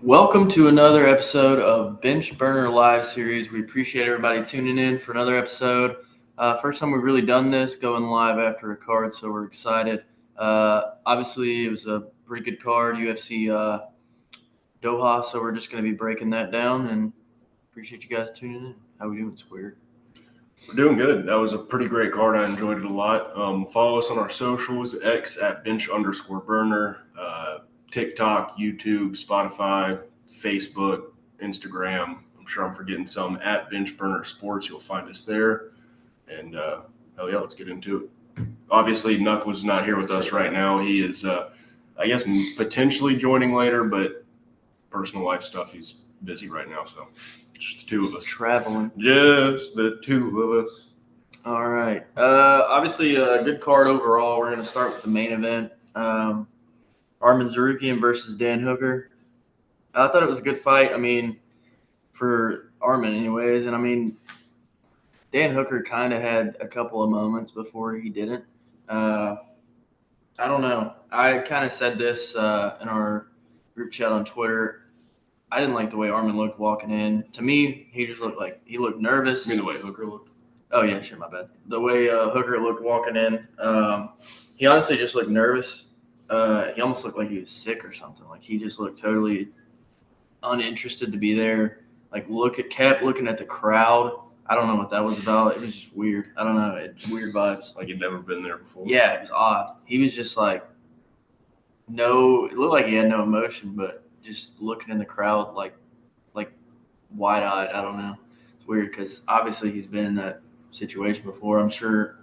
Welcome to another episode of Bench Burner Live Series. We appreciate everybody tuning in for another episode. First time we've really done this, going live after a card, so we're excited. Obviously, it was a pretty good card, UFC Doha, so we're just going to be breaking that down, and appreciate you guys tuning in. How we doing, Square? We're doing good. That was a pretty great card. I enjoyed it a lot. Follow us on our socials, X at bench_burner, TikTok, YouTube, Spotify, Facebook, Instagram. I'm sure I'm forgetting some. At Bench Burner Sports, you'll find us there. And hell yeah, let's get into it. Obviously, Nuck was not here with us right now. He is, I guess, potentially joining later, but personal life stuff, he's busy right now, so just the two of us. Traveling. Just the two of us. All right. Obviously, a good card overall. We're going to start with the main event. Arman Zarukian versus Dan Hooker. I thought it was a good fight. I mean, for Arman anyways. And, I mean, Dan Hooker kind of had a couple of moments before he didn't. I don't know. I kind of said this in our group chat on Twitter. I didn't like the way Arman looked walking in. To me, he just looked like he looked nervous. You mean the way Hooker looked? Oh, yeah, sure, my bad. The way Hooker looked walking in, he honestly just looked nervous. He almost looked like he was sick or something. Like, he just looked totally uninterested to be there. Like, kept looking at the crowd. I don't know what that was about. It was just weird. I don't know. It's weird vibes. Like he'd never been there before. Yeah, it was odd. He was just like, it looked like he had no emotion, but just looking in the crowd like wide-eyed. I don't know. It's weird because obviously he's been in that situation before. I'm sure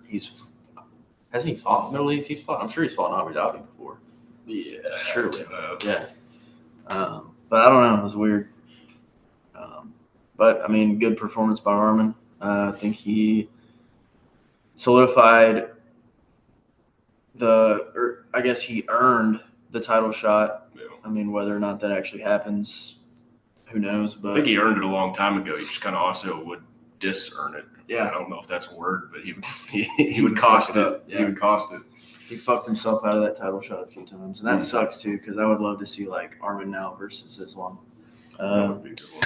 hasn't he fought in the Middle East? I'm sure he's fought in Abu Dhabi before. Yeah, surely. Yeah. But I don't know. It was weird. But I mean, good performance by Arman. I think he solidified I guess he earned the title shot. Yeah. I mean, whether or not that actually happens, who knows? But I think he earned it a long time ago. He just kind of also would dis-earn it. Yeah. I don't know if that's a word, but he would cost it. Yeah. He would cost it. He fucked himself out of that title shot a few times, and that sucks too because I would love to see like Arman now versus Islam. That would be a good one.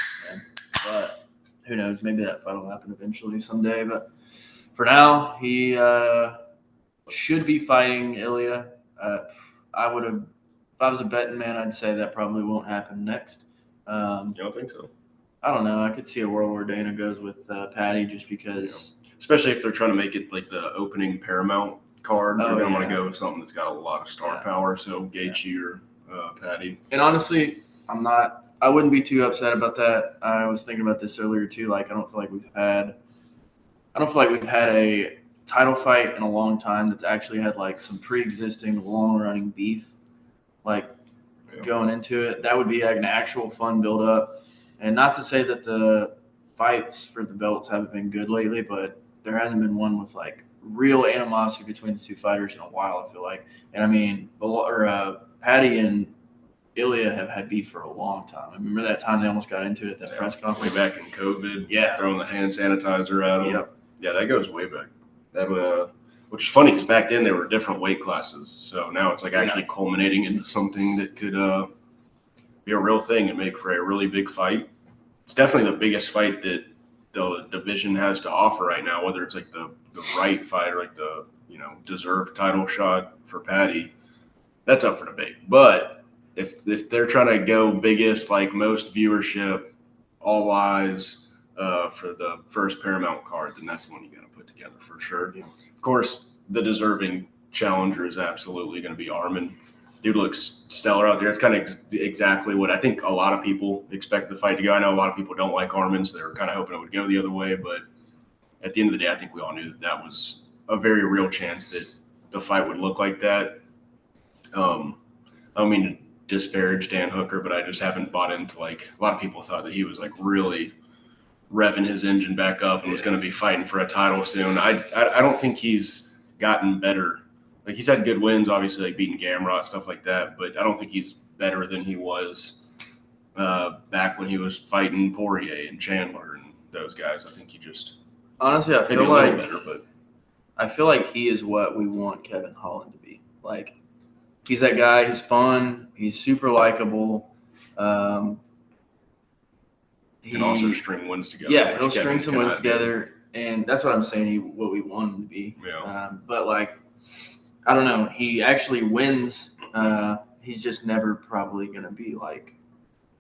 But who knows? Maybe that fight will happen eventually someday. But for now, he should be fighting Ilya. I would have, if I was a betting man, I'd say that probably won't happen next. You don't think so? I don't know. I could see a world where Dana goes with Patty just because. Yeah. Especially if they're trying to make it like the opening Paramount card. They're going to want to go with something that's got a lot of star power. So Gaethje or Patty. And honestly, I wouldn't be too upset about that. I was thinking about this earlier too. Like, I don't feel like we've had a title fight in a long time that's actually had like some pre-existing long-running beef, like going into it. That would be like an actual fun build-up. And not to say that the fights for the belts haven't been good lately, but there hasn't been one with like real animosity between the two fighters in a while, I feel like. And I mean, Patty and Ilya have had beef for a long time. I remember that time they almost got into it at that press conference. Way back in COVID. Yeah. Throwing the hand sanitizer at them. Yep. Yeah, that goes way back. Which is funny because back then they were different weight classes. So now it's like actually culminating into something that could be a real thing and make for a really big fight. It's definitely the biggest fight that the division has to offer right now, whether it's like the right fight or like the deserved title shot for Patty. That's up for debate. But if they're trying to go biggest, like most viewership, all eyes for the first Paramount card, then that's the one you got to put together for sure. Yeah. Of course, the deserving challenger is absolutely going to be Arman. Dude looks stellar out there. It's kind of exactly what I think a lot of people expect the fight to go. I know a lot of people don't like Arman, so they were kind of hoping it would go the other way. But at the end of the day, I think we all knew that was a very real chance that the fight would look like that. I don't mean to disparage Dan Hooker, but I just haven't bought into like a lot of people thought that he was like really revving his engine back up and was going to be fighting for a title soon. I don't think he's gotten better. Like he's had good wins, obviously, like beating Gamrot, stuff like that, but I don't think he's better than he was back when he was fighting Poirier and Chandler and those guys. I think he just honestly, I feel like he is what we want Kevin Holland to be. Like, he's that guy. He's fun. He's super likable. He can also string wins together. Yeah, he'll string some wins together, and that's what I'm saying. What we want him to be. Yeah. But like, I don't know. He actually wins. He's just never probably gonna be like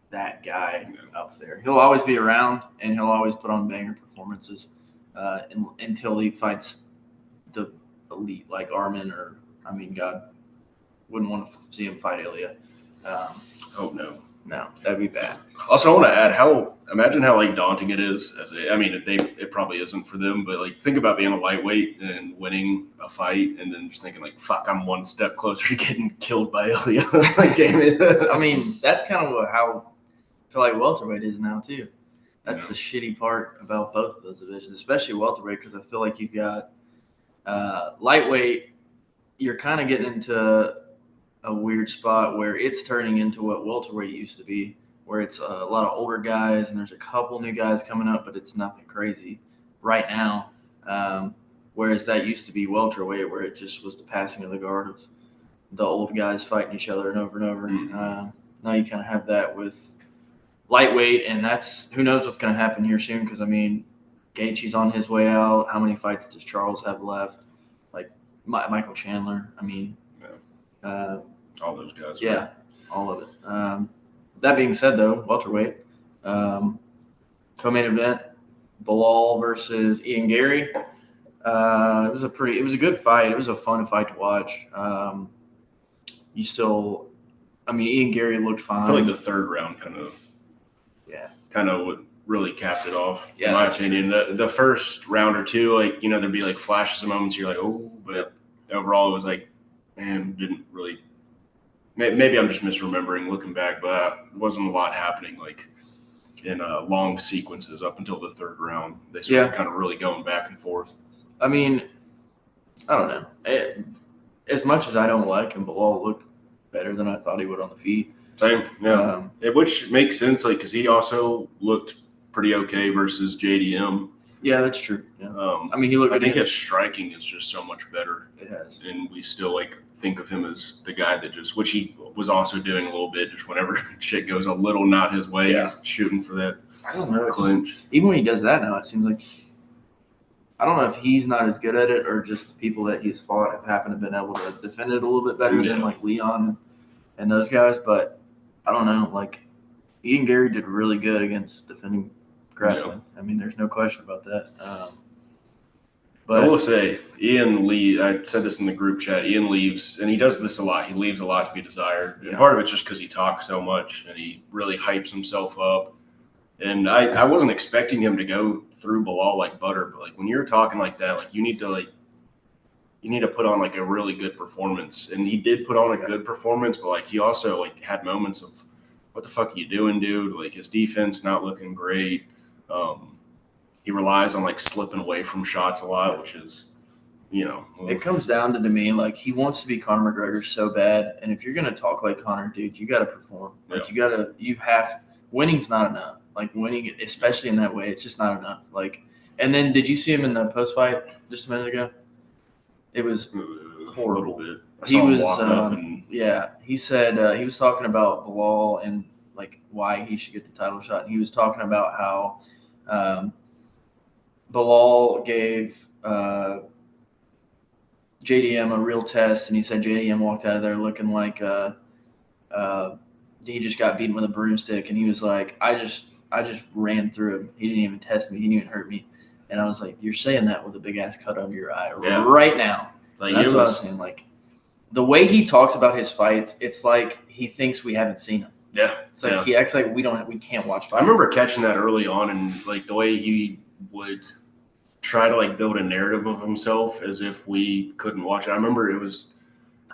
that guy up there. He'll always be around, and he'll always put on banger performances until he fights the elite like Arman or God, wouldn't want to see him fight Ilya. Oh no. No, that'd be bad. Also, I want to add imagine how like daunting it is it probably isn't for them, but like think about being a lightweight and winning a fight and then just thinking like, fuck, I'm one step closer to getting killed by Ilya. Like, damn it. That's kind of how I feel like welterweight is now too. That's the shitty part about both of those divisions, especially welterweight, because I feel like you've got lightweight, you're kind of getting into a weird spot where it's turning into what welterweight used to be, where it's a lot of older guys and there's a couple new guys coming up, but it's nothing crazy right now. Whereas that used to be welterweight, where it just was the passing of the guard of the old guys fighting each other and over and over. Now you kind of have that with lightweight, and that's who knows what's going to happen here soon, because Gaethje's on his way out. How many fights does Charles have left? Like Michael Chandler. All those guys. Yeah, all of it. That being said, though, welterweight, co-main event, Belal versus Ian Garry. It was a good fight. It was a fun fight to watch. Ian Garry looked fine. I feel like the third round kind of what really capped it off, in my opinion. The first round or two, like, there'd be like flashes of moments you're like, oh, but overall it was like, man, didn't really. Maybe I'm just misremembering looking back, but wasn't a lot happening like in long sequences up until the third round. They started kind of really going back and forth. I don't know. As much as I don't like him, Belal looked better than I thought he would on the feet. Same, yeah. Which makes sense, like, because he also looked pretty okay versus JDM. Yeah, that's true. Yeah. He looked. I think his striking is just so much better. It has, and we still think of him as the guy that which he was also doing a little bit, just whenever shit goes a little not his way, he's shooting for that. I don't know. Clinch. Even when he does that now, it seems like I don't know if he's not as good at it or just the people that he's fought have happened to been able to defend it a little bit better than like Leon and those guys. But I don't know. Like Ian Garry did really good against defending grappling. Yeah. There's no question about that. But I will say, Ian leaves. I said this in the group chat. Ian leaves, and he does this a lot. He leaves a lot to be desired. And part of it's just because he talks so much and he really hypes himself up. And I wasn't expecting him to go through Belal like butter, but like when you're talking like that, like you need to put on like a really good performance. And he did put on a good performance, but like he also like had moments of, what the fuck are you doing, dude? Like his defense not looking great. He relies on like slipping away from shots a lot, which is, it comes down to me, like he wants to be Conor McGregor so bad. And if you're going to talk like Conor, dude, you got to perform. Like winning's not enough. Like winning, especially in that way, it's just not enough. Like, and then did you see him in the post fight just a minute ago? It was horrible. A little bit. He was, he said he was talking about Belal and like why he should get the title shot. And he was talking about how Belal gave JDM a real test, and he said JDM walked out of there looking like he just got beaten with a broomstick, and he was like, I just ran through him. He didn't even test me. He didn't even hurt me. And I was like, you're saying that with a big ass cut under your eye right now. Like, that's what I was saying. Like the way he talks about his fights, it's like he thinks we haven't seen him. Yeah, it's like he acts like we can't watch fights. I remember catching that early on, and like the way he would try to like build a narrative of himself as if we couldn't watch it. I remember it was,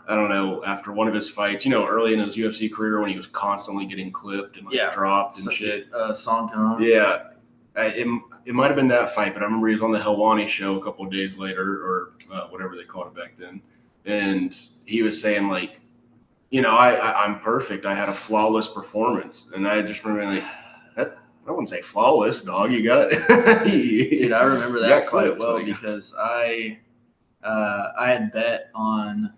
I don't know, after one of his fights, early in his UFC career when he was constantly getting clipped and dropped and shit. Song. Yeah. It might have been that fight, but I remember he was on the Helwani show a couple of days later, or whatever they called it back then. And he was saying like, I'm perfect. I had a flawless performance. And I just remember like, I wouldn't say flawless, dog. You got it. Dude, I remember that quite well because I had bet on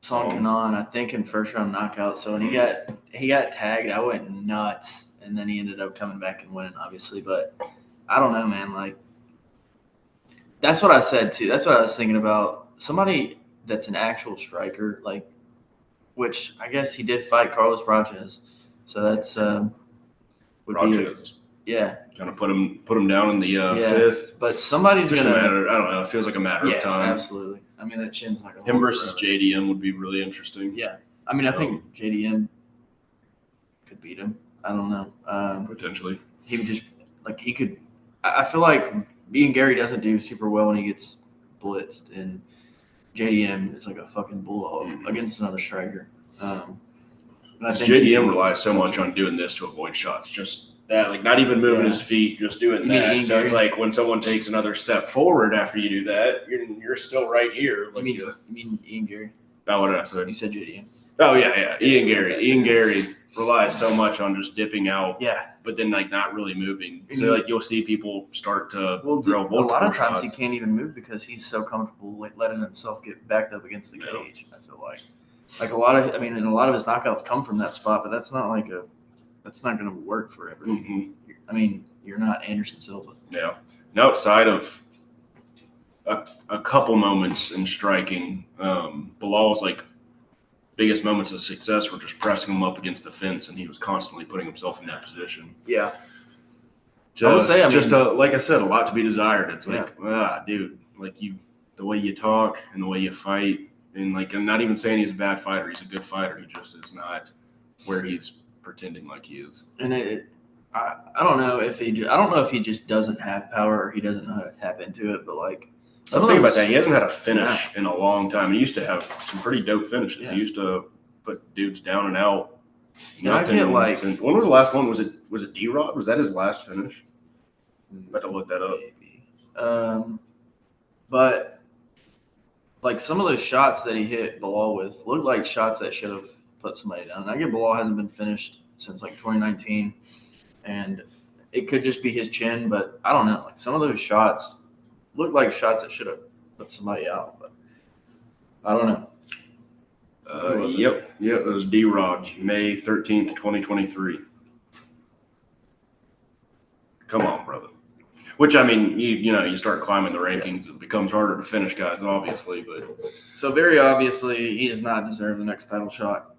Song Kanan, I think in first round knockout. So when he got tagged, I went nuts, and then he ended up coming back and winning, obviously. But I don't know, man. Like that's what I said too. That's what I was thinking about. Somebody that's an actual striker, like, which I guess he did fight Carlos Braches, so that's would Braches. Yeah. Kind of put him down in the fifth. But somebody's just gonna. I don't know. It feels like a matter of time. Absolutely. I mean, that chin's not gonna. Him versus JDM would be really interesting. Yeah. I mean, I think JDM could beat him. I don't know. Potentially. He would just he could. I feel like being Garry doesn't do super well when he gets blitzed, and JDM is like a fucking bulldog against another striker. JDM relies so much on doing this to avoid shots. Just that, like not even moving his feet, just doing that. So it's like when someone takes another step forward after you do that, you're still right here. Like you mean Ian Garry? Oh, what did I say? You said JDM. Oh yeah. Ian Garry. Ian Garry relies so much on just dipping out. Yeah. But then like not really moving. So like you'll see people start to throw a lot of times shots. he can't even move because he's so comfortable like letting himself get backed up against the cage. I feel like a lot of and a lot of his knockouts come from that spot, but that's not going to work forever. Mm-hmm. I mean, you're not Anderson Silva. Yeah. And outside of a couple moments in striking, Belal's like biggest moments of success were just pressing him up against the fence, and he was constantly putting himself in that position. Yeah. I would say, like I said, a lot to be desired. It's like, dude, like the way you talk and the way you fight, and like, I'm not even saying he's a bad fighter. He's a good fighter. He just is not where he's pretending like he is. And I don't know if he just doesn't have power or he doesn't know how to tap into it, but like. I was thinking about that. He hasn't had a finish in a long time. He used to have some pretty dope finishes. Yeah. He used to put dudes down and out. Nothing. When was the last one? Was it D-Rod? Was that his last finish? I'm about to look that up. Maybe. But like some of those shots that he hit Belal with looked like shots that should have put somebody down. And I get Belal hasn't been finished since like 2019, and it could just be his chin, but I don't know. Like some of those shots looked like shots that should have put somebody out, but I don't know. Yep. It was D-Rod, May 13th, 2023. Come on, brother. Which, I mean, you start climbing the rankings, it becomes harder to finish guys, obviously. But so very obviously, he does not deserve the next title shot.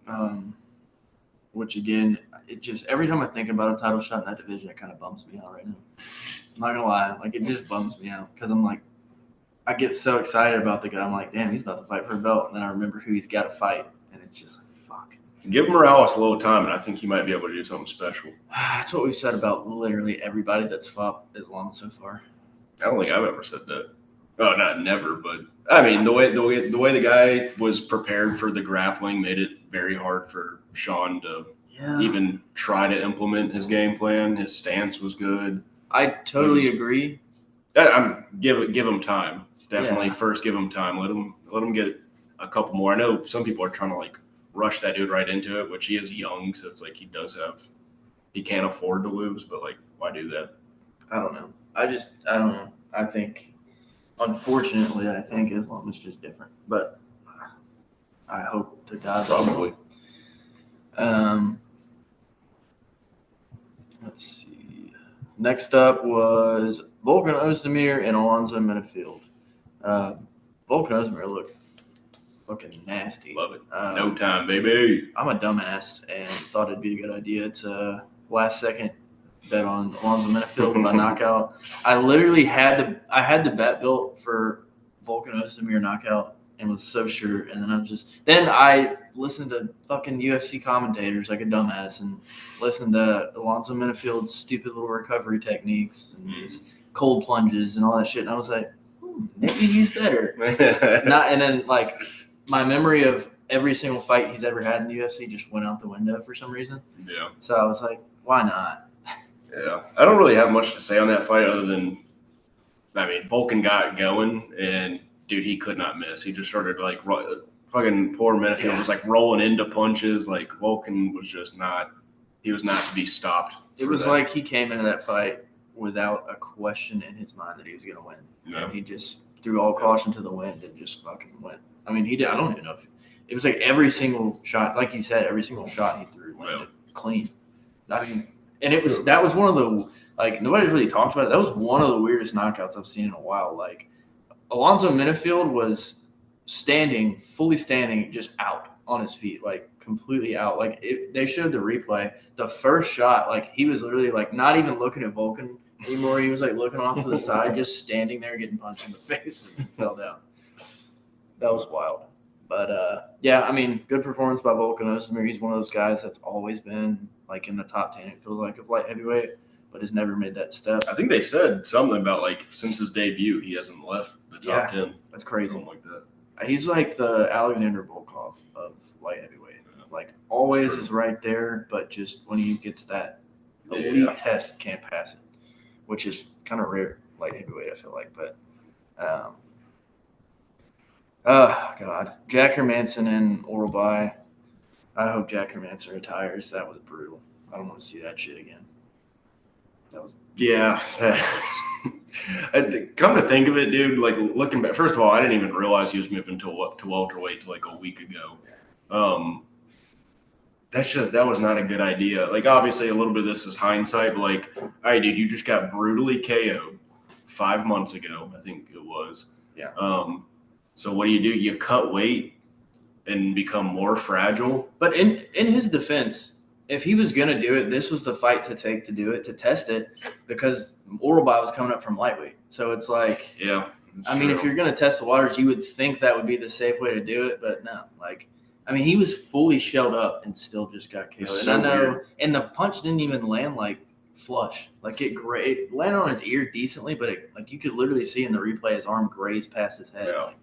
Which again, it just every time I think about a title shot in that division, it kind of bums me out right now. I'm not gonna lie, like it just bums me out because I'm like, I get so excited about the guy. I'm like, damn, he's about to fight for a belt, and then I remember who he's got to fight, and it's just like, fuck. Give Morales a little time, and I think he might be able to do something special. That's what we've said about literally everybody that's fought Islam so far. I don't think I've ever said that. Oh, not never, but I mean the way the guy was prepared for the grappling made it very hard for Sean to even try to implement his game plan. His stance was good. I totally agree. Give him time. Definitely first give him time. Let him get a couple more. I know some people are trying to like rush that dude right into it, which he is young, so it's like he can't afford to lose, but like why do that? I don't know. I don't know. I think unfortunately Islam is just different. But I hope to God probably. Let's see. Next up was Volkan Ozdemir and Alonzo Menifield. Volkan Ozdemir looked fucking nasty. Love it. No time, baby. I'm a dumbass and thought it'd be a good idea to last second bet on Alonzo Menifield by knockout. I literally had the bet built for Volkan Ozdemir knockout and was so sure. And then I listened to fucking UFC commentators like a dumbass and listened to Alonzo Menifield's stupid little recovery techniques and his cold plunges and all that shit. And I was like, maybe he's better. And then like my memory of every single fight he's ever had in the UFC just went out the window for some reason. Yeah. So I was like, why not? Yeah. I don't really have much to say on that fight other than, I mean, Volkan got going and dude, he could not miss. He just started like fucking poor Menifield was like rolling into punches. Like Volkan was just not to be stopped. It was like he came into that fight without a question in his mind that he was going to win. Yeah. And he just threw all caution to the wind and just fucking went. I mean, I don't even know it was like every single shot, like you said, every single shot he threw landed clean. I mean, and that was one of the, like, nobody really talked about it. That was one of the weirdest knockouts I've seen in a while. Like, Alonzo Minifield was fully standing, just out on his feet, like completely out. Like they showed the replay. The first shot, like he was literally like not even looking at Vulcan anymore. He was like looking off to the side, just standing there getting punched in the face and fell down. That was wild. But yeah, I mean, good performance by Volkanovski. He's one of those guys that's always been like in the top 10, it feels like, of light heavyweight, but has never made that step. I think they said something about like since his debut, he hasn't left the top 10. That's crazy. Something like that. He's like the Alexander Volkov of light heavyweight. Like always is right there, but just when he gets that elite test, can't pass it, which is kind of rare light heavyweight, I feel like. But oh god, Jack Hermanson and Oralby. I hope Jack Hermanson retires. That was brutal. I don't want to see that shit again. That was Come to think of it, dude, like looking back, first of all, I didn't even realize he was moving to welterweight to like a week ago. That was not a good idea. Like, obviously, a little bit of this is hindsight, but like, all right, dude, you just got brutally KO'd 5 months ago, I think it was. Yeah. So what do? You cut weight and become more fragile. But in his defense, if he was going to do it, this was the fight to take to do it, to test it, because Oralby was coming up from lightweight. So it's like, yeah. I mean, if you're going to test the waters, you would think that would be the safe way to do it, but no. Like, I mean, he was fully shelled up and still just got KO'd. So and I know, weird. And the punch didn't even land like flush. Like it landed on his ear decently, but like you could literally see in the replay his arm grazed past his head. Yeah. Like,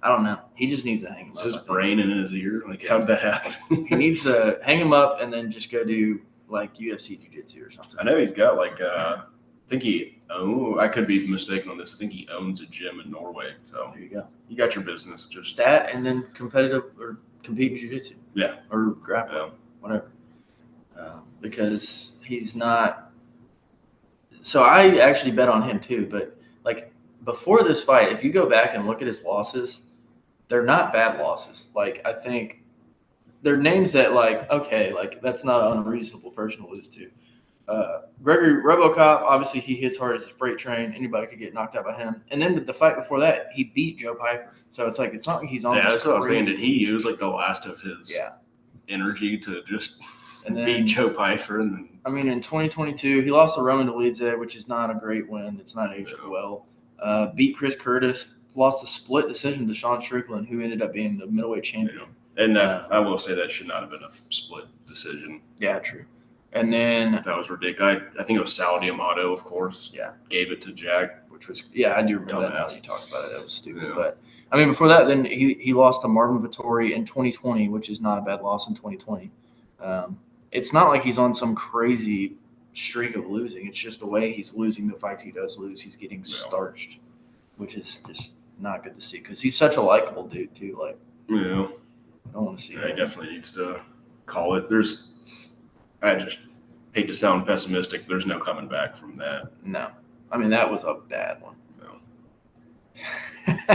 I don't know. He just needs to hang him up. Is his brain in his ear? Like, how'd that happen? He needs to hang him up and then just go do like UFC jiu-jitsu or something. I know he's got like, I could be mistaken on this. I think he owns a gym in Norway. So There you go. you got your business. Just That and then compete in jiu-jitsu. Yeah. Or grappling, whatever. Because he's not. So I actually bet on him too, but like before this fight, if you go back and look at his losses, they're not bad losses. Like, I think they're names that, like, okay, like, that's not an unreasonable person to lose to. Gregory RoboCop, obviously, he hits hard as a freight train. Anybody could get knocked out by him. And then the fight before that, he beat Joe Piper. So it's like, it's not like he's on. Yeah, that's what I was saying. Did he use, like, the last of his energy to just beat Joe Piper? And then, I mean, in 2022, he lost to Roman Dolidze, which is not a great win. It's not aged well. Beat Chris Curtis. Lost a split decision to Sean Strickland, who ended up being the middleweight champion. Yeah. And I will say that should not have been a split decision. Yeah, true. And then that was ridiculous. I think it was Sal D'Amato, of course. Yeah, gave it to Jack, which was I do remember that. Now you talked about it, that was stupid. Yeah. But I mean, before that, then he lost to Marvin Vettori in 2020, which is not a bad loss in 2020. It's not like he's on some crazy streak of losing. It's just the way he's losing the fights he does lose. He's getting starched, which is just not good to see because he's such a likable dude too. Like, yeah, I don't want to see that. He definitely needs to call it. I just hate to sound pessimistic. There's no coming back from that. No, I mean that was a bad one. No,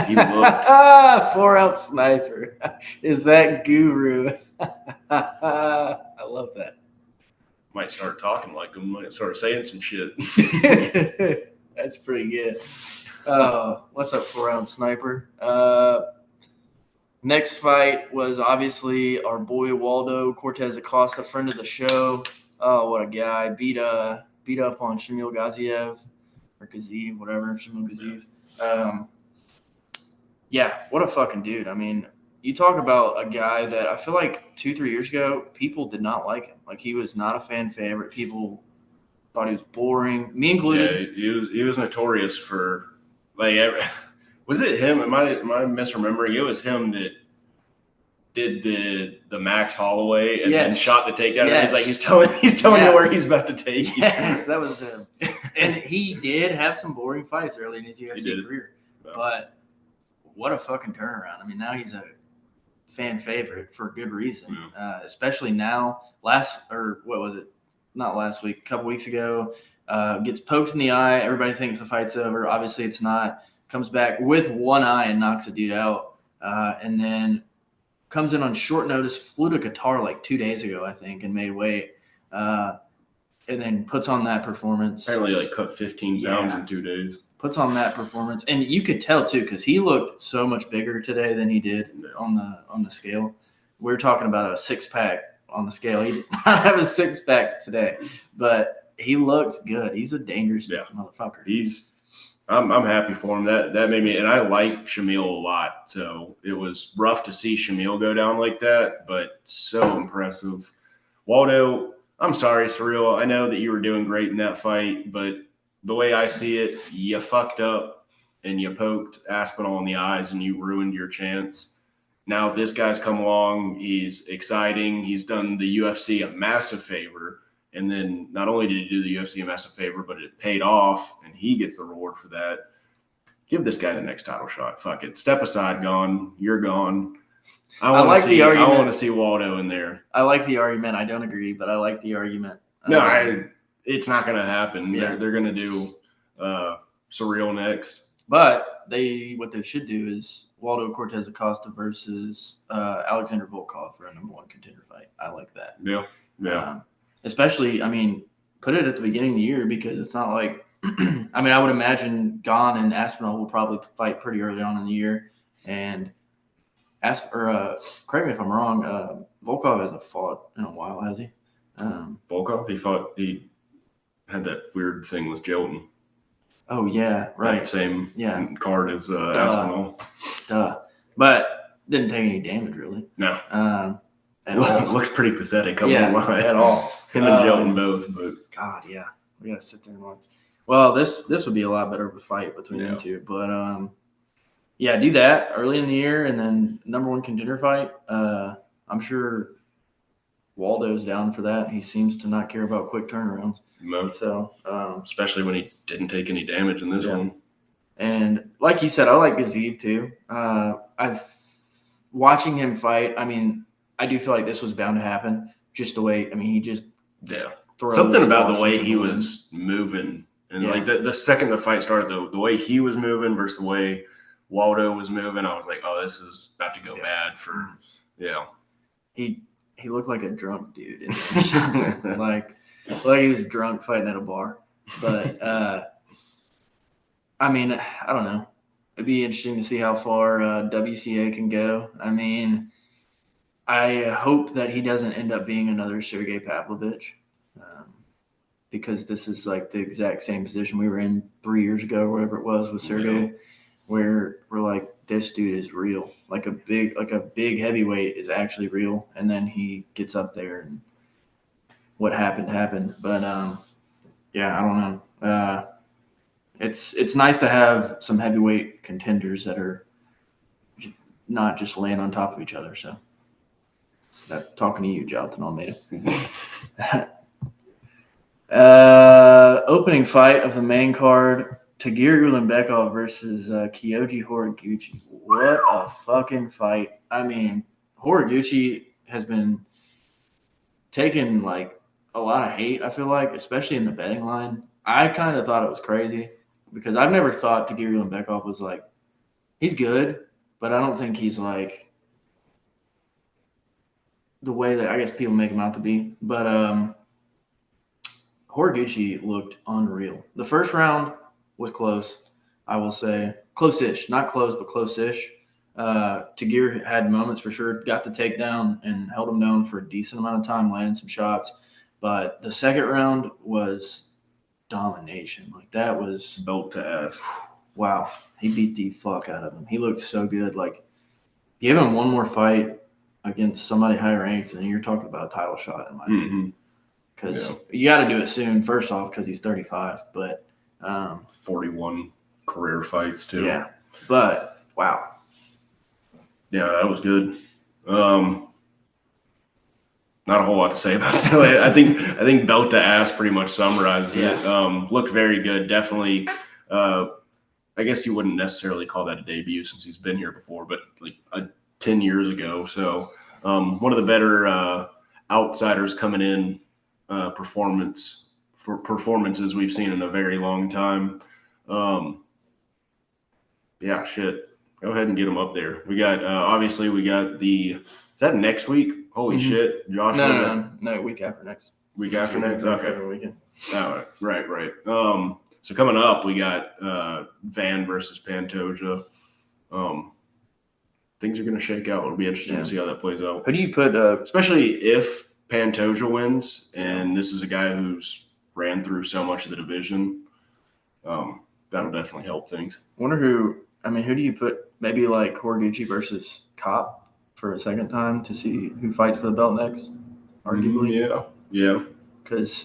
he looked 4-ounce sniper. Is that guru? I love that. Might start talking like him. Might start saying some shit. That's pretty good. What's up, 4-ounce sniper? Next fight was obviously our boy Waldo Cortez Acosta, friend of the show. Oh, what a guy! Beat up on Shamil Gaziev or Gaziev, whatever. Shamil Gaziev. Yeah, what a fucking dude. I mean, you talk about a guy that I feel like 2-3 years ago people did not like him. Like, he was not a fan favorite. People thought he was boring, me included. Yeah, he was notorious for. Like, was it him? Am I misremembering? It was him that did the Max Holloway and then shot the takedown. Yes. And he's telling you where he's about to take you. Yes, that was him. And he did have some boring fights early in his UFC career. But what a fucking turnaround. I mean, now he's a fan favorite for good reason. Especially now, not last week, a couple weeks ago, gets poked in the eye. Everybody thinks the fight's over. Obviously, it's not. Comes back with one eye and knocks a dude out. And then comes in on short notice, flew to Qatar like 2 days ago, I think, and made weight. And then puts on that performance. Apparently, like cut 15 pounds in 2 days. Puts on that performance, and you could tell too because he looked so much bigger today than he did on the scale. We were talking about a 6-pack on the scale. He did not have a 6-pack today, but he looks good. He's a dangerous motherfucker. I'm happy for him. That made me, and I like Shamil a lot. So it was rough to see Shamil go down like that, but so impressive. Waldo, I'm sorry, Surreal. I know that you were doing great in that fight, but the way I see it, you fucked up and you poked Aspinall in the eyes and you ruined your chance. Now this guy's come along. He's exciting. He's done the UFC a massive favor. And then not only did he do the UFC a massive favor, but it paid off and he gets the reward for that. Give this guy the next title shot. Fuck it. Step aside, gone. You're gone. I want to see Waldo in there. I like the argument. I don't agree, but I like the argument. It's not going to happen. Yeah. They're going to do Surreal next. But what they should do is Waldo Cortez Acosta versus Alexander Volkov for a number 1 contender fight. I like that. Yeah. Especially, I mean, put it at the beginning of the year because it's not like I mean, I would imagine Gon and Aspinall will probably fight pretty early on in the year. And correct me if I'm wrong, Volkov hasn't fought in a while, has he? Volkov? He had that weird thing with Jelton. Oh, yeah, right. That same card as Aspinall. But didn't take any damage, really. No. Looked pretty pathetic. At all. Him and Jelton both. But God, yeah. We got to sit there and watch. Well, this would be a lot better of a fight between them two. But, do that early in the year and then number 1 contender fight. I'm sure Waldo's down for that. He seems to not care about quick turnarounds. No. So, especially when he didn't take any damage in this one. And like you said, I like Gazib too. Watching him fight, I mean, I do feel like this was bound to happen. Just the way, I mean, he just something about the way he was moving, and like the second the fight started, the way he was moving versus the way Waldo was moving, I was like, oh, this is about to go bad for He looked like a drunk dude in there or something. like he was drunk fighting at a bar. But I mean, I don't know. It'd be interesting to see how far WCA can go. I mean, I hope that he doesn't end up being another Sergey Pavlovich, because this is like the exact same position we were in 3 years ago, or whatever it was with Sergey, where we're like, this dude is real. Like a big heavyweight is actually real, and then he gets up there and what happened. But I don't know. It's nice to have some heavyweight contenders that are not just laying on top of each other. So, talking to you, Jonathan Almeida. Opening fight of the main card: Tagir Ulanbekov versus Kyoji Horiguchi. What a fucking fight! I mean, Horiguchi has been taking like a lot of hate. I feel like, especially in the betting line. I kind of thought it was crazy because I've never thought Tagir Ulanbekov was like, he's good, but I don't think he's like the way that I guess people make him out to be. But Horiguchi looked unreal. The first round was close, I will say. Close-ish. Not close, but close-ish. Tagir had moments for sure, got the takedown and held him down for a decent amount of time, landing some shots. But the second round was domination. Like, that was belt to ass. Wow. He beat the fuck out of him. He looked so good. Like, give him one more fight against somebody high ranked, and you're talking about a title shot, in my opinion. Because you got to do it soon, first off, because he's 35. But 41 career fights, too. Yeah. But, wow. Yeah, that was good. Not a whole lot to say about it. I think belt to ass pretty much summarizes it. Looked very good. Definitely. I guess you wouldn't necessarily call that a debut since he's been here before, but like 10 years ago. So one of the better outsiders coming in performances we've seen in a very long time. Shit. Go ahead and get him up there. We got obviously we got the that next week? Holy shit. Joshua. No, week after next. Week after next? Okay. Weekend. All right. Right. So coming up, we got Van versus Pantoja. Things are going to shake out. It'll be interesting to see how that plays out. Who do you put? Especially if Pantoja wins, and this is a guy who's ran through so much of the division. That'll definitely help things. Wonder who do you put? Maybe like Horiguchi versus Kopp for a second time to see who fights for the belt next, arguably. Yeah.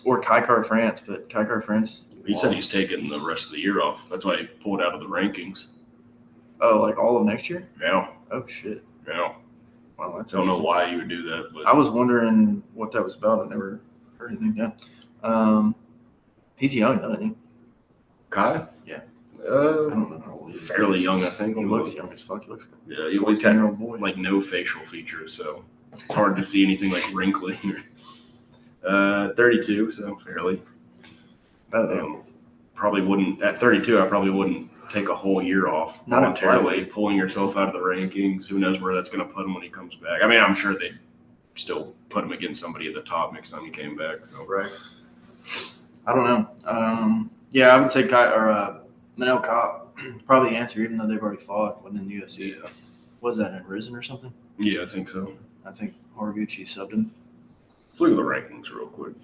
Or Kaikar France, but Kaikar France. He said he's taking the rest of the year off. That's why he pulled out of the rankings. Oh, like all of next year? Yeah. Oh, shit. Yeah. Wow, that's I don't know why you would do that. But I was wondering what that was about. I never heard anything down. He's young, doesn't he? Kai? Yeah. I don't know how old he is. Fairly young, I think. He looks young as fuck. He looks good. Yeah, he always got like no facial features, so it's hard to see anything like wrinkly. 32, so fairly. Probably wouldn't at 32. I probably wouldn't take a whole year off voluntarily. Pulling yourself out of the rankings. Who knows where that's going to put him when he comes back? I mean, I'm sure they'd still put him against somebody at the top next time he came back. So. Right. I don't know. Yeah, I would say Manel Kopp probably the answer, even though they've already fought when in the UFC. Yeah. Was that in Risen or something? Yeah, I think so. I think Horiguchi subbed him. Let's look at the rankings real quick.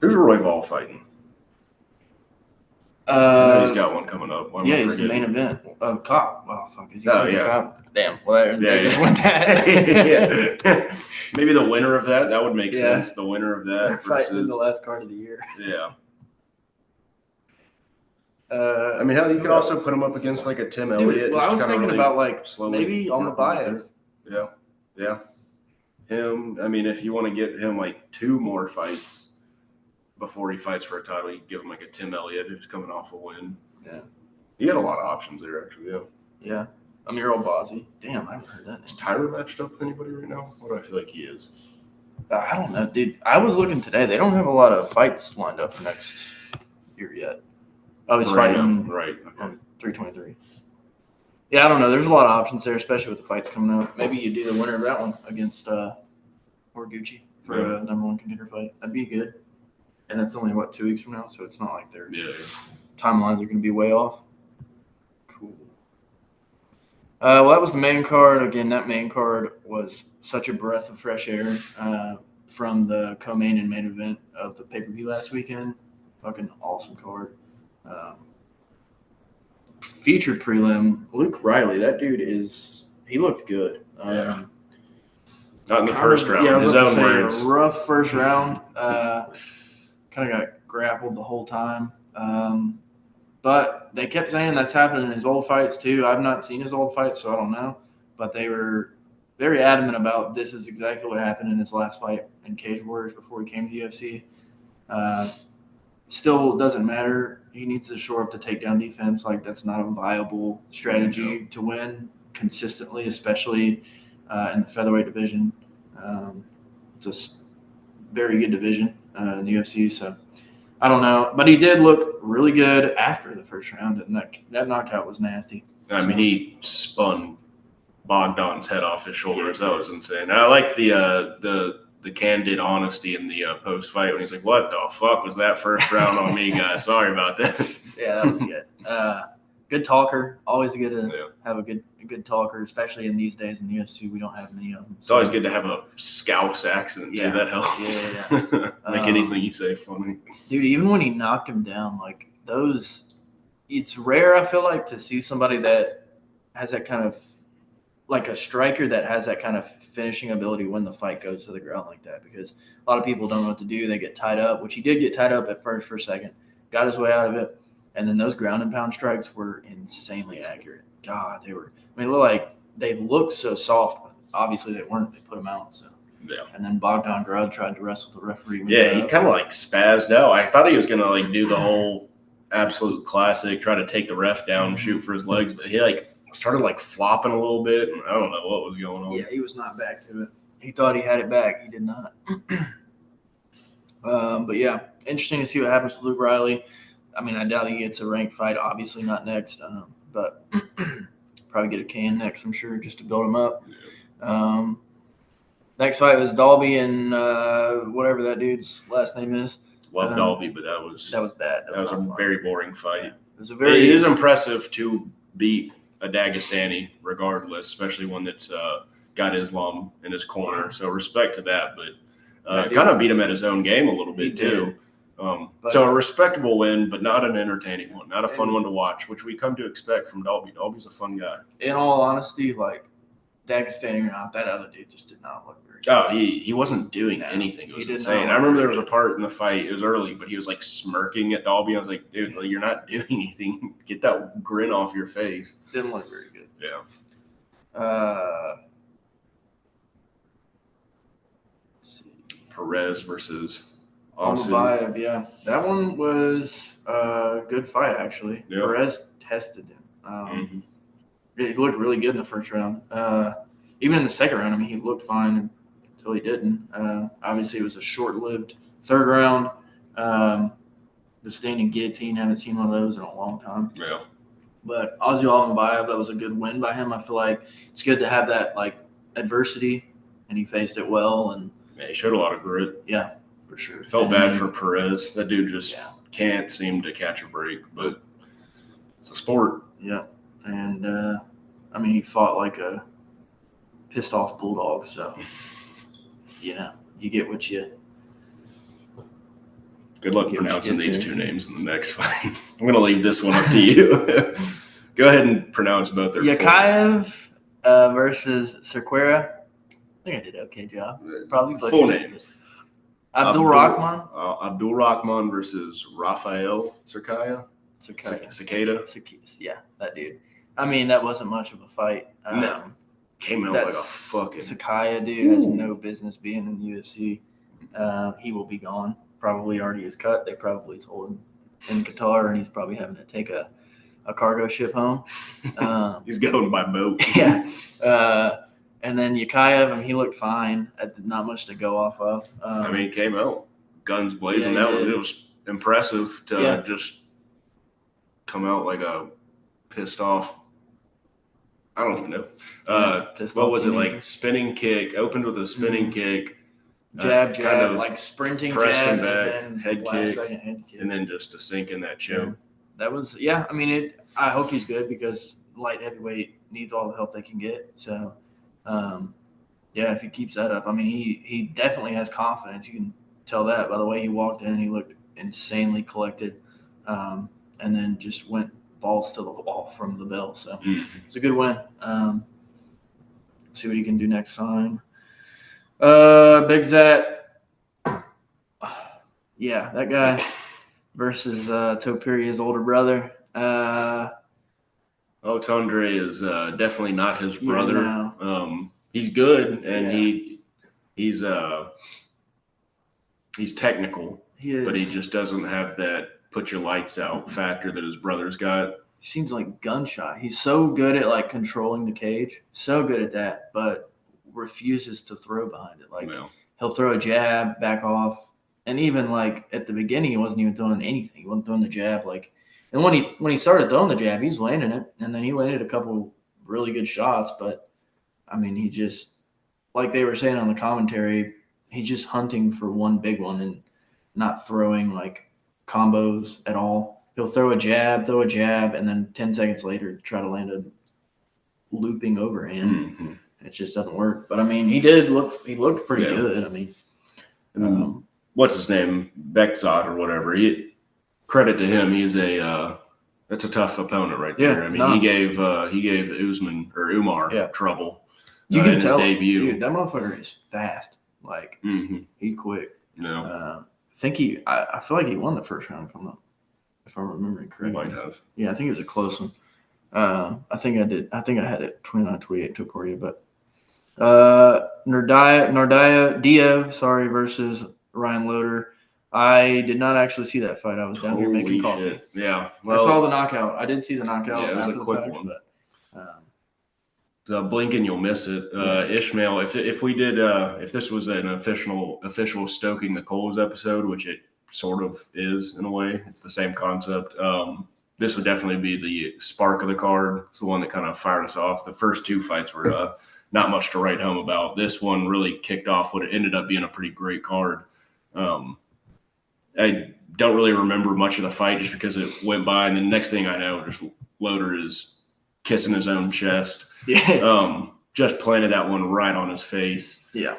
Who's Royval fighting? He's got one coming up. He's the main event of Kopp. Well, fuck, is he? Kopp? Damn. Well, that. Maybe the winner of that. That would make sense. The winner of that fighting in the last card of the year. Yeah. I mean, hell, you could also put him up against like a Tim Elliott. Well, I was thinking about like maybe on the buy. Yeah. Him. I mean, if you want to get him like 2 more fights before he fights for a title, you give him like a Tim Elliott who's coming off a win. Yeah. He had a lot of options there, actually. Yeah. Yeah. Amir Al-Bazzi. Damn, I haven't heard that name. Is Tyler matched up with anybody right now? What do I feel like he is? I don't know, dude. I was looking today. They don't have a lot of fights lined up for next year yet. Oh, he's fighting right. On 323. Yeah, I don't know. There's a lot of options there, especially with the fights coming up. Maybe you do the winner of that one against Horiguchi for a number 1 contender fight. That'd be good. And that's only, 2 weeks from now? So it's not like their timelines are going to be way off. Cool. Well, that was the main card. Again, that main card was such a breath of fresh air from the co-main and main event of the pay-per-view last weekend. Fucking awesome card. Featured prelim, Luke Riley. That dude he looked good. Not in the first round. Yeah, his own words. A rough first round. Kind of got grappled the whole time. But they kept saying that's happening in his old fights too. I've not seen his old fights, so I don't know. But they were very adamant about this is exactly what happened in his last fight in Cage Warriors before he came to the UFC. Still doesn't matter. He needs to shore up the takedown defense. Like, that's not a viable strategy to win consistently, especially in the featherweight division. It's a very good division in the UFC. So I don't know. But he did look really good after the first round, and that knockout was nasty. I mean, he spun Bogdan's head off his shoulders. That was insane. And I like the candid honesty in the post fight when he's like, "What the fuck was that first round on me, guys? Sorry about that." Yeah, that was good. Good talker. Always good to have a good talker, especially in these days in the UFC. We don't have many of them. It's always good to have a Scouse accent too. That helps. Yeah. Make anything you say funny. Dude, even when he knocked him down, like those, it's rare. I feel like to see somebody that has that kind of, like a striker that has that kind of finishing ability when the fight goes to the ground like that, because a lot of people don't know what to do. They get tied up, which he did get tied up at first for a second, got his way out of it. And then those ground and pound strikes were insanely accurate. God, they looked so soft, but obviously they weren't. They put them out. So yeah. And then Bogdan Grud tried to wrestle the referee. He kind of like spazzed out. I thought he was gonna like do the whole absolute classic, try to take the ref down and shoot for his legs, but he like started like flopping a little bit, and I don't know what was going on. Yeah, he was not back to it. He thought he had it back. He did not. But yeah, interesting to see what happens with Luke Riley. I mean, I doubt he gets a ranked fight. Obviously not next, but probably get a can next, I'm sure, just to build him up. Next fight was Dalby and whatever that dude's last name is. Love Dalby, but that was bad. That was a very boring fight. Yeah. It is impressive to beat a Dagestani, regardless, especially one that's got Islam in his corner. So respect to that, but kind of beat him at his own game a little bit too. So a respectable win, but not an entertaining one, not a fun one to watch, which we come to expect from Dalby. Dalby's a fun guy. In all honesty, like Dagestani or not, that other dude just did not look very good. Oh, he wasn't doing anything. It was insane. I remember there was a part in the fight, it was early, but he was like smirking at Dalby. I was like, dude, you're not doing anything. Get that grin off your face. Didn't look very good. Yeah. Let's see. Perez versus Almabayev, yeah. That one was a good fight, actually. Yep. Perez tested him. He looked really good in the first round. Even in the second round, I mean, he looked fine until he didn't. Obviously, it was a short-lived third round. The standing guillotine, haven't seen one of those in a long time. Yeah. But Ozzy Almabayev, that was a good win by him. I feel like it's good to have that, like, adversity, and he faced it well. And yeah, he showed a lot of grit. Yeah, for sure. Felt bad for Perez. That dude just can't seem to catch a break, but it's a sport. Yeah. And, I mean, he fought like a pissed-off bulldog, so, you get what you – Good luck pronouncing these two names in the next fight. I'm going to leave this one up to you. Go ahead and pronounce both their Yakayev versus Cerqueira. I think I did an okay job. Probably full name. Abdul Rahman. Abdul Rahman versus Rafael Cicada. Yeah, that dude. I mean, that wasn't much of a fight. No. Came out like a fucking... Sakai, dude, has no business being in the UFC. He will be gone. Probably already is cut. They probably told him in Qatar, and he's probably having to take a cargo ship home. He's going by boat. Yeah. And then Yakayev, I mean, he looked fine. Not much to go off of. I mean, he came out guns blazing. It was impressive to just come out like a pissed off. I don't even know. What was it like? Spinning kick. Opened with a spinning kick. Jab, kind of like sprinting jabs, back, and then head kick, and then just to sink in that choke. Yeah. That was, I mean, I hope he's good because light heavyweight needs all the help they can get. So, if he keeps that up, I mean, he definitely has confidence. You can tell that by the way he walked in. He looked insanely collected, and then just went balls to the wall from the bell. So it's a good win. See what he can do next time. Big Zat, that guy versus Topiria's older brother. Tondre is definitely not his brother. No. He's good and he's technical, but he just doesn't have that put your lights out factor that his brother's got. He seems like gunshot. He's so good at like controlling the cage, so good at that, but refuses to throw behind it. Like he'll throw a jab, back off, and even like at the beginning, he wasn't even throwing anything. He wasn't throwing the jab. And when he started throwing the jab, he was landing it, and then he landed a couple really good shots. But I mean, he just, like they were saying on the commentary, he's just hunting for one big one and not throwing like combos at all. He'll throw a jab, and then 10 seconds later try to land a looping overhand. Mm-hmm. It just doesn't work. But I mean, he looked pretty good. I mean, what's his name? Bekzad or whatever. Credit to him. He's that's a tough opponent right there. I mean, he gave Usman or Umar trouble. You can in tell, his debut. Dude, that motherfucker is fast. Like he's quick. No, I feel like he won the first round if I'm remembering correctly. He might have. Yeah, I think it was a close one. I think I did. I think I had it 29-28 to Korea, but Nordaya Diev, versus Ryan Loder. I did not actually see that fight. I was down here making coffee. Shit. Yeah. Well, I saw the knockout. I did see the knockout. Yeah, it was a quick one. But, blink and you'll miss it. Ishmael, if we did, if this was an official Stoking the Coals episode, which it sort of is in a way, it's the same concept. This would definitely be the spark of the card. It's the one that kind of fired us off. The first two fights were not much to write home about. This one really kicked off what it ended up being a pretty great card. I don't really remember much of the fight just because it went by, and the next thing I know, just Loader is kissing his own chest. Yeah. Just planted that one right on his face. Yeah.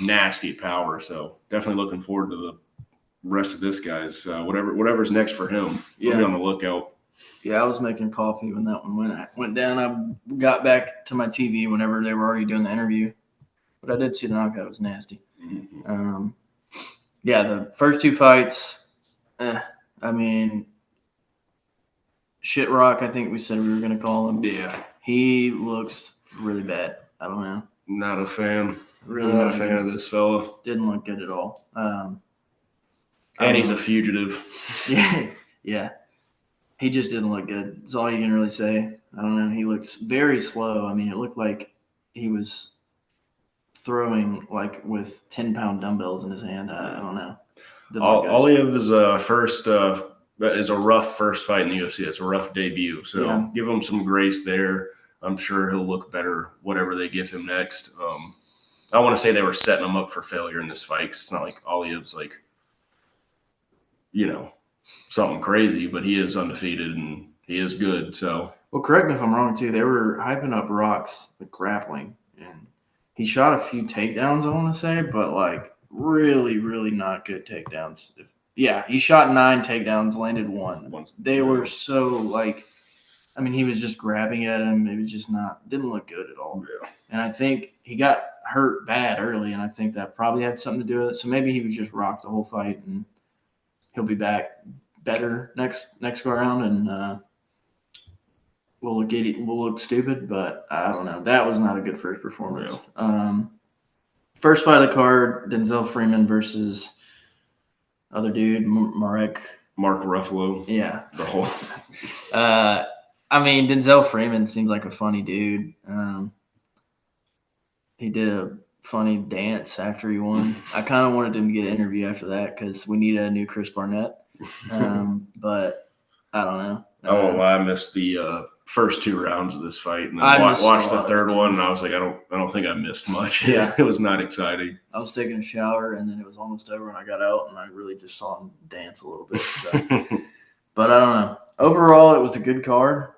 Nasty power. So definitely looking forward to the rest of this guy's whatever's next for him. We'll be on the lookout. Yeah, I was making coffee when that one went down. I got back to my TV whenever they were already doing the interview, but I did see the knockout. It was nasty. Mm-hmm. Yeah, the first two fights, I mean, Shit Rock, I think we said we were going to call him. Yeah. He looks really bad. I don't know. Not a fan. Really not a fan of this fella. Didn't look good at all. And he's a fugitive. Yeah. He just didn't look good. That's all you can really say. I don't know. He looks very slow. I mean, it looked like he was throwing like with 10-pound dumbbells in his hand. I don't know. Aliyev is a rough first fight in the UFC. It's a rough debut. So give him some grace there. I'm sure he'll look better whatever they give him next. I want to say they were setting him up for failure in this fight. 'Cause it's not like Aliyev's like, something crazy, but he is undefeated and he is good. So, well, correct me if I'm wrong too. They were hyping up Rock's grappling, and he shot a few takedowns, I want to say, but like really, really not good takedowns. He shot 9 takedowns, landed 1. They were so like, I mean, he was just grabbing at him. It was just didn't look good at all. Yeah. And I think he got hurt bad early, and I think that probably had something to do with it. So maybe he was just rocked the whole fight, and he'll be back better next go around, and we'll look stupid, but I don't know. That was not a good first performance. Yeah. First fight of the card, Denzel Freeman versus other dude, Mark Ruffalo. Yeah. The whole. I mean, Denzel Freeman seems like a funny dude. He did a funny dance after he won. I kind of wanted him to get an interview after that because we need a new Chris Barnett. But I don't know. I missed the first 2 rounds of this fight, and then watched the third one, and I was like, I don't think I missed much. Yeah, it was not exciting. I was taking a shower, and then it was almost over, and I got out, and I really just saw him dance a little bit. So. But I don't know. Overall, it was a good card,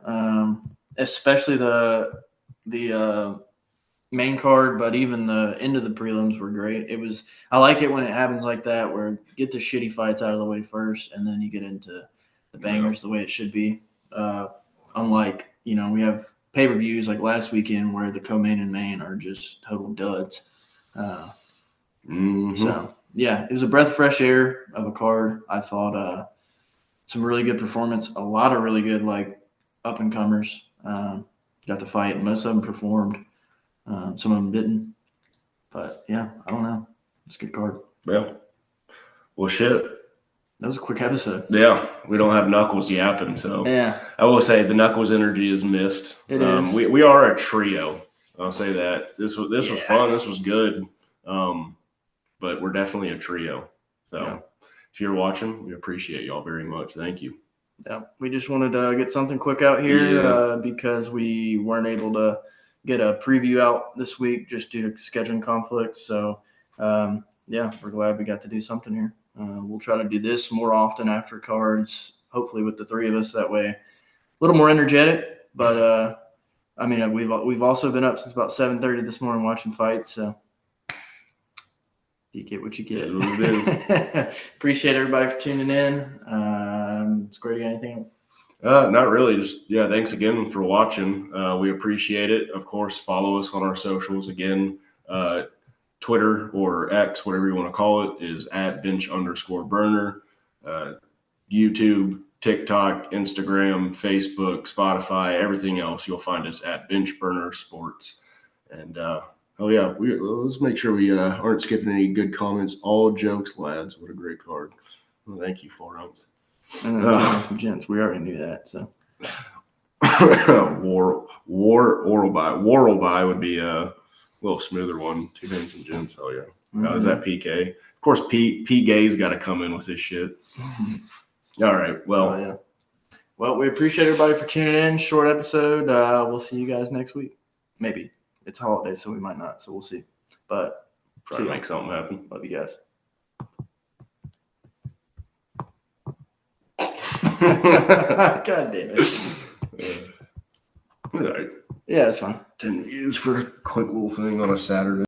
especially the main card, but even the end of the prelims were great. I like it when it happens like that, where you get the shitty fights out of the way first, and then you get into the bangers the way it should be. Unlike, we have pay-per-views like last weekend where the co-main and main are just total duds. So, yeah, it was a breath of fresh air of a card. I thought some really good performance, a lot of really good, like, up-and-comers got to fight, and most of them performed. Some of them didn't. But, yeah, I don't know. It's a good card. Yeah. Well, shit. That was a quick episode. Yeah, we don't have Knuckles yapping, so yeah. I will say the Knuckles energy is missed. It is. We are a trio. I'll say that. This was fun. This was good. But we're definitely a trio. So if you're watching, we appreciate y'all very much. Thank you. Yeah, we just wanted to get something quick out here because we weren't able to get a preview out this week just due to scheduling conflicts. So, we're glad we got to do something here. We'll try to do this more often after cards, hopefully with the 3 of us. That way, a little more energetic. But we've also been up since about 7:30 this morning watching fights. So you get what you get. It is. Appreciate everybody for tuning in. Square, you got anything else? Not really. Just thanks again for watching. We appreciate it. Of course, follow us on our socials. Again, Twitter or X, whatever you want to call it, is @bench_burner. YouTube, TikTok, Instagram, Facebook, Spotify, everything else. You'll find us at Benchburner Sports. And let's make sure we aren't skipping any good comments. All jokes, lads. What a great card. Well, thank you, 4 ounce. And then some gents. We already knew that. So. Warrelby would be a little smoother one. 2 minutes in gyms, hell yeah. Is that PK? Of course, P Gay's got to come in with his shit. All right. Well, yeah. Well, we appreciate everybody for tuning in. Short episode. We'll see you guys next week. Maybe. It's holiday, so we might not. So we'll see. But try to make something happen. Love you guys. God damn it. All right. Yeah, it's fine. 10 views for a quick little thing on a Saturday.